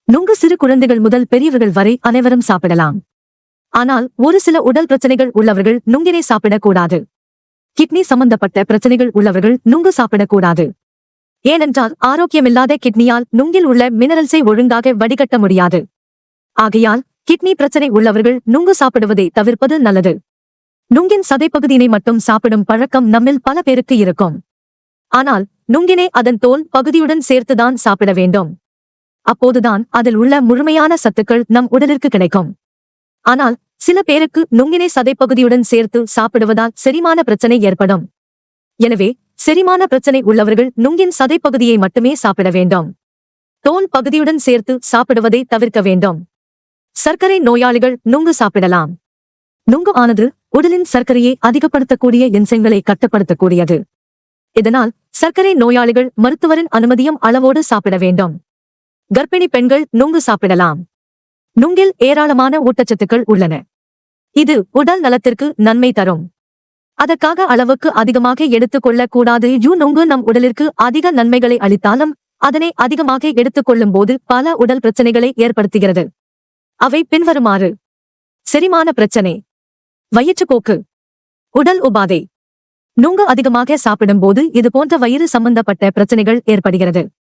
நுங்கு சிறு குழந்தைகள் முதல் பெரியவர்கள் வரை அனைவரும் சாப்பிடலாம். ஆனால் ஒரு சில உடல் பிரச்சனைகள் உள்ளவர்கள் நுங்கினை சாப்பிடக்கூடாது. கிட்னி சம்பந்தப்பட்ட பிரச்சனைகள் உள்ளவர்கள் நுங்கு சாப்பிடக்கூடாது. ஏனென்றால் ஆரோக்கியமில்லாத கிட்னியால் நுங்கில் உள்ள மினரல்ஸை ஒழுங்காக வடிகட்ட முடியாது. ஆகையால் கிட்னி பிரச்சனை உள்ளவர்கள் நுங்கு சாப்பிடுவதை தவிர்ப்பது நல்லது. நுங்கின் சதைப்பகுதியினை மட்டும் சாப்பிடும் பழக்கம் நம்மில் பல பேருக்கு இருக்கும். ஆனால் நுங்கினை அதன் தோல் பகுதியுடன் சேர்த்துதான் சாப்பிட வேண்டும். அப்போதுதான் அதில் உள்ள முழுமையான சத்துக்கள் நம் உடலிற்கு கிடைக்கும். ஆனால் சில பேருக்கு நுங்கினை சதைப்பகுதியுடன் சேர்த்து சாப்பிடுவதால் செரிமான பிரச்சனை ஏற்படும். எனவே செரிமான பிரச்சனை உள்ளவர்கள் நுங்கின் சதைப்பகுதியை மட்டுமே சாப்பிட வேண்டும். தோல் பகுதியுடன் சேர்த்து சாப்பிடுவதை தவிர்க்க வேண்டும். சர்க்கரை நோயாளிகள் நுங்கு சாப்பிடலாம். நுங்கு ஆனது உடலின் சர்க்கரையை அதிகப்படுத்தக்கூடிய என்சைம்களை கட்டுப்படுத்தக்கூடியது. இதனால் சர்க்கரை நோயாளிகள் மருத்துவரின் அனுமதியும் அளவோடு சாப்பிட வேண்டும். கர்ப்பிணி பெண்கள் நுங்கு சாப்பிடலாம். நுங்கில் ஏராளமான ஊட்டச்சத்துக்கள் உள்ளன. இது உடல் நலத்திற்கு நன்மை தரும். அதற்காக அளவுக்கு அதிகமாக எடுத்துக் கொள்ளக்கூடாது. நுங்கு நம் உடலிற்கு அதிக நன்மைகளை அளித்தாலும் அதனை அதிகமாக எடுத்துக் கொள்ளும் போது பல உடல் பிரச்சனைகளை ஏற்படுத்துகிறது. அவை பின்வருமாறு: செரிமான பிரச்சனை, வயிற்றுப்போக்கு, உடல் உபாதை. நுங்கு அதிகமாக சாப்பிடும் போது இது போன்ற வயிறு சம்பந்தப்பட்ட பிரச்சனைகள் ஏற்படுகிறது.